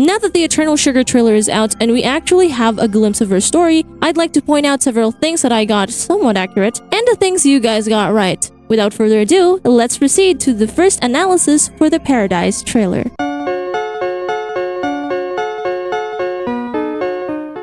Now that the Eternal Sugar trailer is out and we actually have a glimpse of her story, I'd like to point out several things that I got somewhat accurate and the things you guys got right. Without further ado, let's proceed to the first analysis for the Paradise trailer.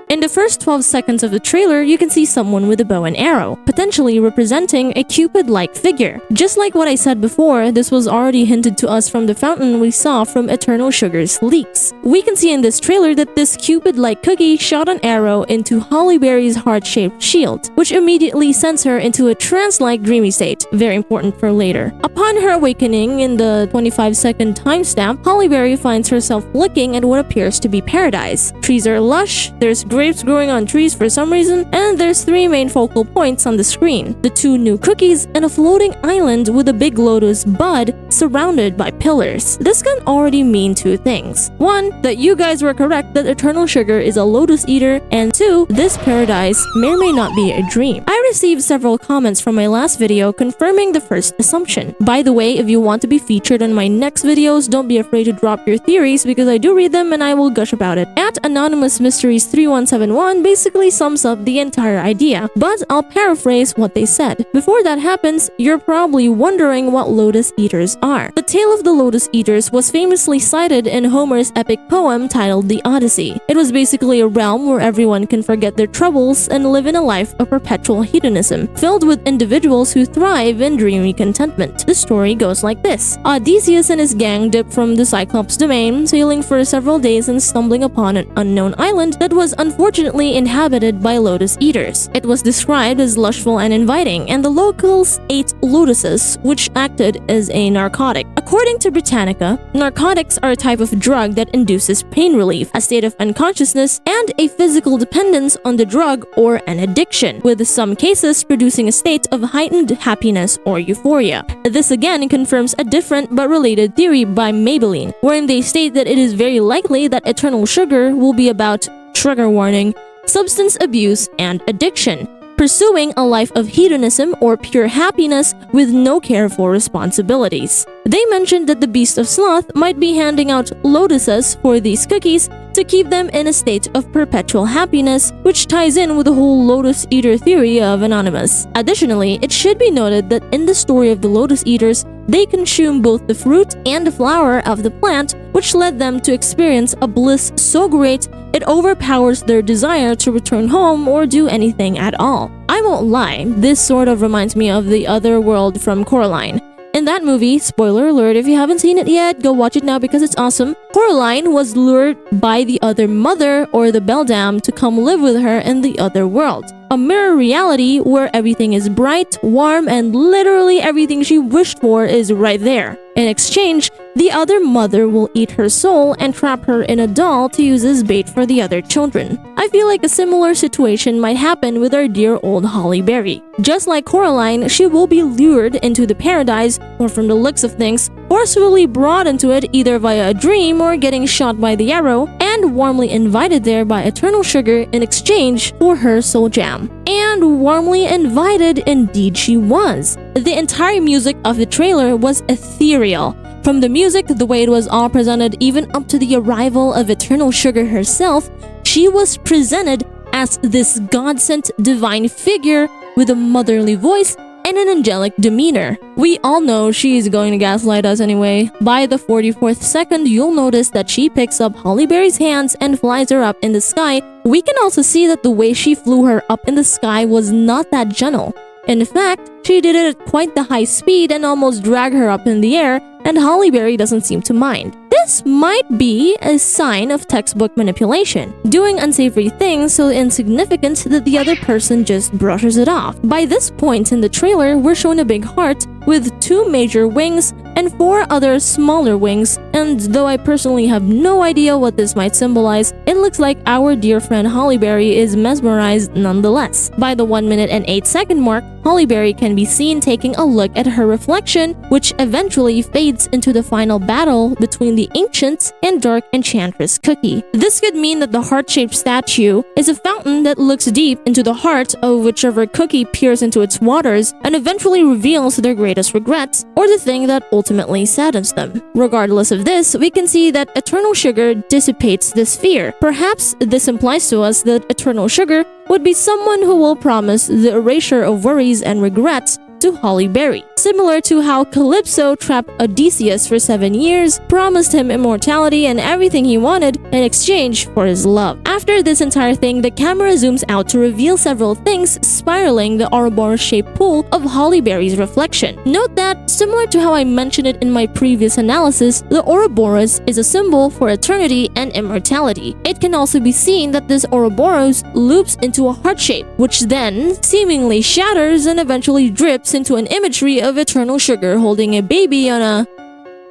In the first 12 seconds of the trailer, you can see someone with a bow and arrow, potentially representing a Cupid-like figure. Just like what I said before, this was already hinted to us from the fountain we saw from Eternal Sugar's leaks. We can see in this trailer that this Cupid-like cookie shot an arrow into Holly Berry's heart-shaped shield, which immediately sends her into a trance-like dreamy state, very important for later. Upon her awakening in the 25-second timestamp, Holly Berry finds herself looking at what appears to be paradise. Trees are lush, there's grapes growing on trees for some reason, and there's 3 main focal points on the screen: the 2 new cookies and a floating island with a big lotus bud surrounded by pillars. This can already mean 2 things. 1, that you guys were correct that Eternal Sugar is a lotus eater, and 2, this paradise may or may not be a dream. I received several comments from my last video confirming the first assumption. By the way, if you want to be featured in my next videos, don't be afraid to drop your theories because I do read them and I will gush about it. At Anonymous Mysteries 3171 basically sums up the entire idea, but I'll paraphrase what they said. Before that happens, you're probably wondering what lotus eaters are. The tale of the lotus eaters was famously cited in Homer's epic poem titled The Odyssey. It was basically a realm where everyone can forget their troubles and live in a life of perpetual hedonism, filled with individuals who thrive in dreamy contentment. The story goes like this. Odysseus and his gang dipped from the Cyclops domain, sailing for several days and stumbling upon an unknown island that was unfortunately inhabited by lotus eaters. It was described as lushful and inviting, and the locals ate lotuses, which acted as a narcotic. According to Britannica, narcotics are a type of drug that induces pain relief, a state of unconsciousness, and a physical dependence on the drug or an addiction, with some cases producing a state of heightened happiness or euphoria. This again confirms a different but related theory by Maybelline, wherein they state that it is very likely that Eternal Sugar will be about, trigger warning, substance abuse and addiction, pursuing a life of hedonism or pure happiness with no care for responsibilities. They mentioned that the Beast of Sloth might be handing out lotuses for these cookies to keep them in a state of perpetual happiness, which ties in with the whole lotus eater theory of Anonymous. Additionally, it should be noted that in the story of the lotus eaters, they consume both the fruit and the flower of the plant, which led them to experience a bliss so great it overpowers their desire to return home or do anything at all. I won't lie, this sort of reminds me of The Other World from Coraline. In that movie, spoiler alert, if you haven't seen it yet, go watch it now because it's awesome. Coraline was lured by the other mother or the beldam to come live with her in the other world. A mirror reality where everything is bright, warm, and literally everything she wished for is right there. In exchange, the other mother will eat her soul and trap her in a doll to use as bait for the other children. I feel like a similar situation might happen with our dear old Holly Berry. Just like Coraline, she will be lured into the paradise, or from the looks of things, forcefully brought into it either via a dream or getting shot by the arrow, and warmly invited there by Eternal Sugar in exchange for her soul jam. And warmly invited indeed she was. The entire music of the trailer was ethereal. From the music, the way it was all presented, even up to the arrival of Eternal Sugar herself, she was presented as this god-sent divine figure with a motherly voice and an angelic demeanor. We all know she's going to gaslight us anyway. By the 44th second, you'll notice that she picks up Holly Berry's hands and flies her up in the sky. We can also see that the way she flew her up in the sky was not that gentle. In fact, she did it at quite the high speed and almost dragged her up in the air, and Holly Berry doesn't seem to mind. This might be a sign of textbook manipulation, doing unsavory things so insignificant that the other person just brushes it off. By this point in the trailer, we're shown a big heart with 2 major wings and 4 other smaller wings, and though I personally have no idea what this might symbolize, it looks like our dear friend Holly Berry is mesmerized nonetheless. By the 1 minute and 8 second mark, Holly Berry can be seen taking a look at her reflection, which eventually fades into the final battle between the the ancient and dark enchantress cookie. This could mean that the heart-shaped statue is a fountain that looks deep into the heart of whichever cookie peers into its waters and eventually reveals their greatest regrets or the thing that ultimately saddens them. Regardless of this, we can see that eternal sugar dissipates this fear. Perhaps this implies to us that eternal sugar would be someone who will promise the erasure of worries and regrets to Halle Berry, similar to how Calypso trapped Odysseus for 7 years, promised him immortality and everything he wanted in exchange for his love. After this entire thing, the camera zooms out to reveal several things spiraling the Ouroboros-shaped pool of Halle Berry's reflection. Note that, similar to how I mentioned it in my previous analysis, the Ouroboros is a symbol for eternity and immortality. It can also be seen that this Ouroboros loops into a heart shape, which then seemingly shatters and eventually drips into an imagery of eternal sugar holding a baby on a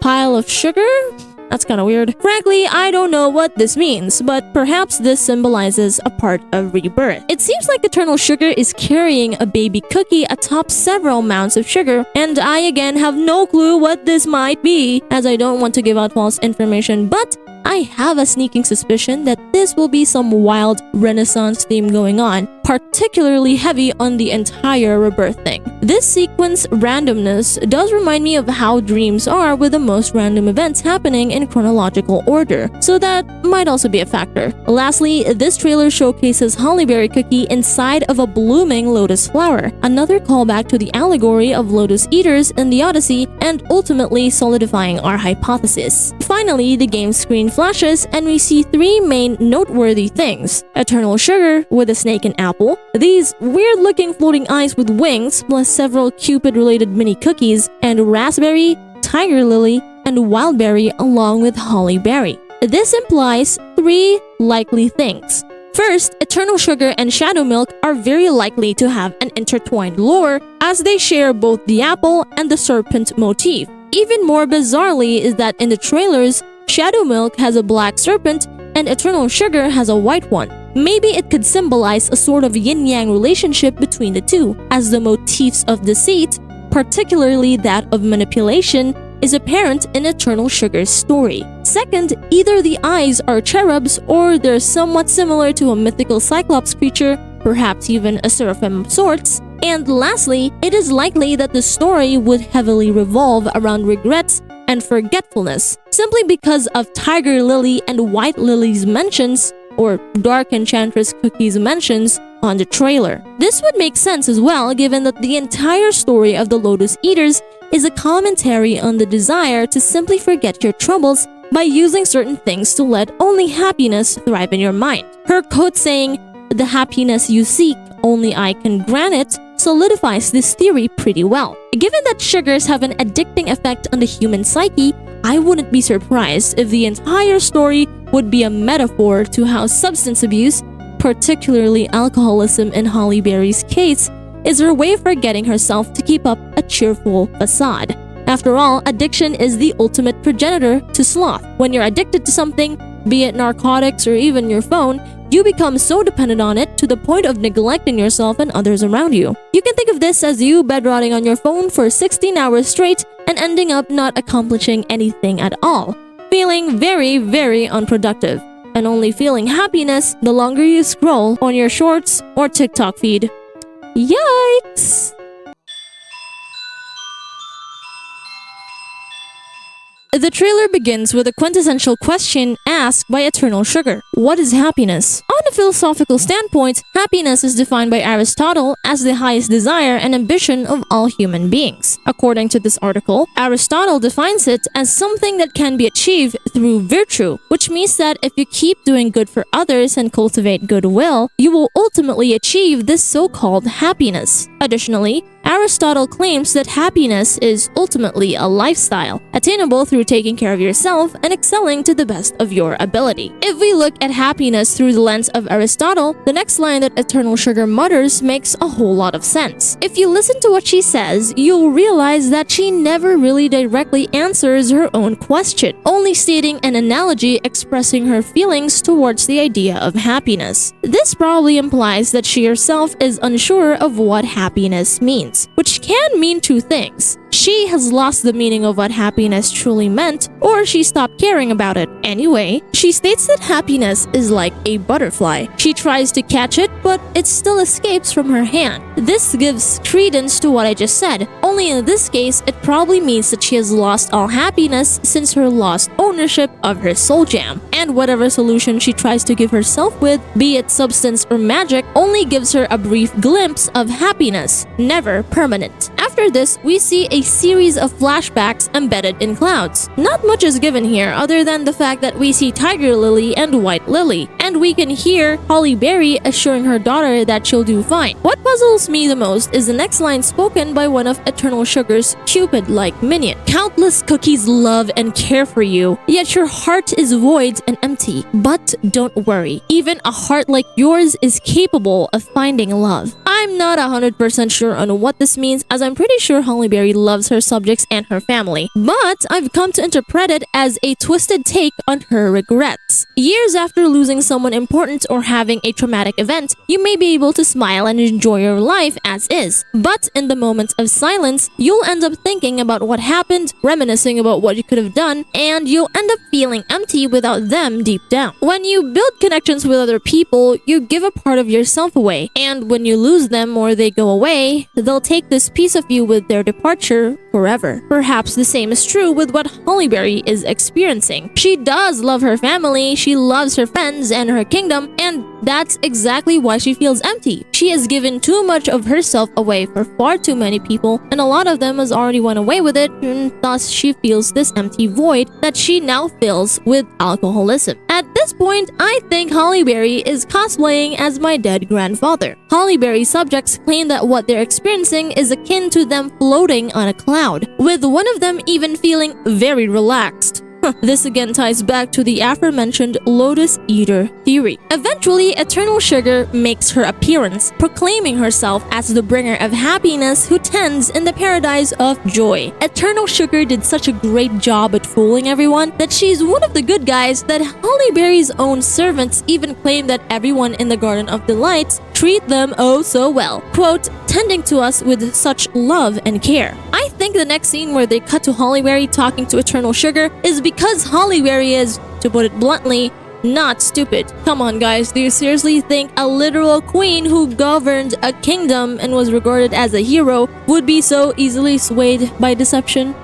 pile of sugar? That's kind of weird. Frankly, I don't know what this means, but perhaps this symbolizes a part of rebirth. It seems like eternal sugar is carrying a baby cookie atop several mounds of sugar, and I again have no clue what this might be, as I don't want to give out false information, but I have a sneaking suspicion that this will be some wild Renaissance theme going on, particularly heavy on the entire rebirth thing. This sequence randomness does remind me of how dreams are, with the most random events happening in chronological order, so that might also be a factor. Lastly, this trailer showcases Halle Berry cookie inside of a blooming lotus flower, another callback to the allegory of lotus eaters in the Odyssey and ultimately solidifying our hypothesis. Finally, the game screen flashes and we see 3 main noteworthy things: eternal sugar with a snake and apple, these weird-looking floating eyes with wings plus several Cupid-related mini cookies, and raspberry, tiger lily, and wildberry along with Halle Berry. This implies 3 likely things. First, eternal sugar and shadow milk are very likely to have an intertwined lore, as they share both the apple and the serpent motif. Even more bizarrely is that in the trailers, shadow milk has a black serpent and eternal sugar has a white one. Maybe it could symbolize a sort of yin-yang relationship between the two, as the motifs of deceit, particularly that of manipulation, is apparent in Eternal Sugar's story. Second, either the eyes are cherubs or they're somewhat similar to a mythical cyclops creature, perhaps even a seraphim of sorts. And lastly, it is likely that the story would heavily revolve around regrets and forgetfulness, simply because of Tiger Lily and White Lily's mentions, or Dark Enchantress Cookie's mentions, on the trailer. This would make sense as well, given that the entire story of the Lotus Eaters is a commentary on the desire to simply forget your troubles by using certain things to let only happiness thrive in your mind. Her quote saying, "The happiness you seek, only I can grant it," solidifies this theory pretty well. Given that sugars have an addicting effect on the human psyche, I wouldn't be surprised if the entire story would be a metaphor to how substance abuse, particularly alcoholism in Halle Berry's case, is her way of forgetting herself to keep up a cheerful facade. After all, addiction is the ultimate progenitor to sloth. When you're addicted to something, be it narcotics or even your phone, you become so dependent on it to the point of neglecting yourself and others around you. You can think of this as you bedrotting on your phone for 16 hours straight and ending up not accomplishing anything at all, feeling very, very unproductive, and only feeling happiness the longer you scroll on your shorts or TikTok feed. Yikes! The trailer begins with a quintessential question asked by Eternal Sugar. What is happiness? On a philosophical standpoint, happiness is defined by Aristotle as the highest desire and ambition of all human beings. According to this article, Aristotle defines it as something that can be achieved through virtue, which means that if you keep doing good for others and cultivate goodwill, you will ultimately achieve this so-called happiness. Additionally, Aristotle claims that happiness is ultimately a lifestyle, attainable through taking care of yourself and excelling to the best of your ability. If we look at happiness through the lens of Aristotle, the next line that Eternal Sugar mutters makes a whole lot of sense. If you listen to what she says, you'll realize that she never really directly answers her own question, only stating an analogy expressing her feelings towards the idea of happiness. This probably implies that she herself is unsure of what happiness means, which can mean two things: she has lost the meaning of what happiness truly meant, or she stopped caring about it. Anyway, she states that happiness is like a butterfly. She tries to catch it, but it still escapes from her hand. This gives credence to what I just said, only in this case, it probably means that she has lost all happiness since her lost ownership of her soul gem. And whatever solution she tries to give herself with, be it substance or magic, only gives her a brief glimpse of happiness, never permanent. After this, we see a series of flashbacks embedded in clouds. Not much is given here other than the fact that we see Tiger Lily and White Lily, and we can hear Holly Berry assuring her daughter that she'll do fine. What puzzles me the most is the next line spoken by one of Eternal Sugar's Cupid-like minion. Countless cookies love and care for you, yet your heart is void and empty. But don't worry, even a heart like yours is capable of finding love. I'm not 100% sure on what this means, as I'm pretty sure Holly Berry loves her subjects and her family, but I've come to interpret it as a twisted take on her regrets. Years after losing someone important or having a traumatic event, you may be able to smile and enjoy your life as is, but in the moments of silence, you'll end up thinking about what happened, reminiscing about what you could have done, and you'll end up feeling empty without them deep down. When you build connections with other people, you give a part of yourself away, and when you lose them or they go away, they'll take this piece of you with their departure forever. Perhaps the same is true with what Holly Berry is experiencing. She does love her family, she loves her friends and her kingdom, and that's exactly why she feels empty. She has given too much of herself away for far too many people, and a lot of them has already went away with it, and thus she feels this empty void that she now fills with alcoholism. At this point, I think Holly Berry is cosplaying as my dead grandfather. Holly Berry subjects claim that what they're experiencing is akin to them floating on a cloud, with one of them even feeling very relaxed. This again ties back to the aforementioned Lotus Eater theory. Eventually, Eternal Sugar makes her appearance, proclaiming herself as the bringer of happiness who tends in the paradise of joy. Eternal Sugar did such a great job at fooling everyone that she's one of the good guys that Holly Berry's own servants even claim that everyone in the Garden of Delights treat them oh so well. Quote, tending to us with such love and care. I think the next scene where they cut to Holly Berry talking to Eternal Sugar is because Holly Berry is, to put it bluntly, not stupid. Come on guys, do you seriously think a literal queen who governed a kingdom and was regarded as a hero would be so easily swayed by deception?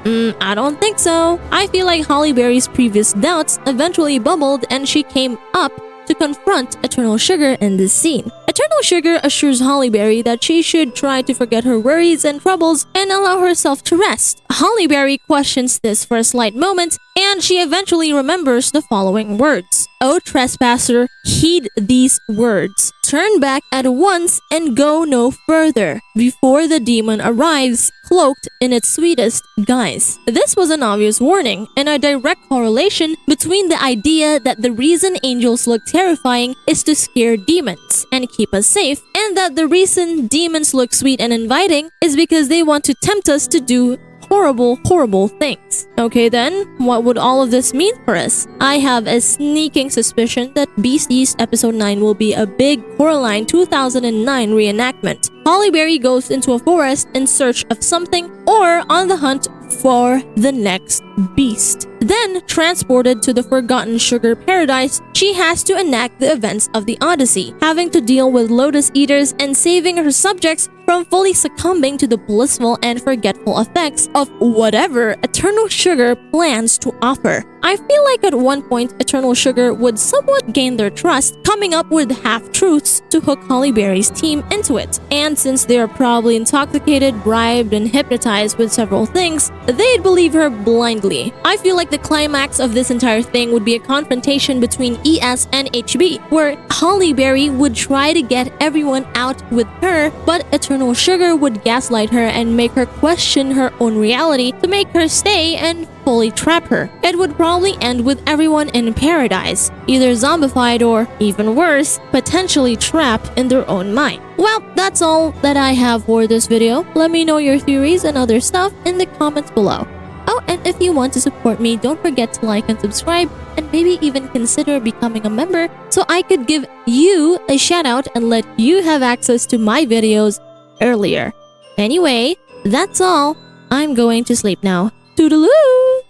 I don't think so. I feel like Holly Berry's previous doubts eventually bubbled and she came up to confront Eternal Sugar in this scene. Eternal Sugar assures Holly Berry that she should try to forget her worries and troubles and allow herself to rest. Holly Berry questions this for a slight moment, and she eventually remembers the following words. O trespasser, heed these words. Turn back at once and go no further, before the demon arrives, cloaked in its sweetest guise. This was an obvious warning, and a direct correlation between the idea that the reason angels look terrifying is to scare demons and keep us safe, and that the reason demons look sweet and inviting is because they want to tempt us to do horrible things. Okay then, what would all of this mean for us? I have a sneaking suspicion that Beast East Episode 9 will be a big Coraline 2009 reenactment. Holly Berry goes into a forest in search of something or on the hunt for the next beast. Then, transported to the Forgotten Sugar Paradise, she has to enact the events of the Odyssey, having to deal with Lotus Eaters and saving her subjects from fully succumbing to the blissful and forgetful effects of whatever Eternal Sugar plans to offer. I feel like at one point, Eternal Sugar would somewhat gain their trust, coming up with half-truths to hook Holly Berry's team into it. And since they are probably intoxicated, bribed, and hypnotized with several things, they'd believe her blindly. I feel like the climax of this entire thing would be a confrontation between ES and HB, where Holly Berry would try to get everyone out with her, but Eternal Sugar would gaslight her and make her question her own reality to make her stay and fully trap her. It would probably end with everyone in paradise, either zombified or, even worse, potentially trapped in their own mind. Well, that's all that I have for this video. Let me know your theories and other stuff in the comments below. Oh, and if you want to support me, don't forget to like and subscribe, and maybe even consider becoming a member so I could give you a shout out and let you have access to my videos earlier. Anyway, that's all. I'm going to sleep now. Toodaloo!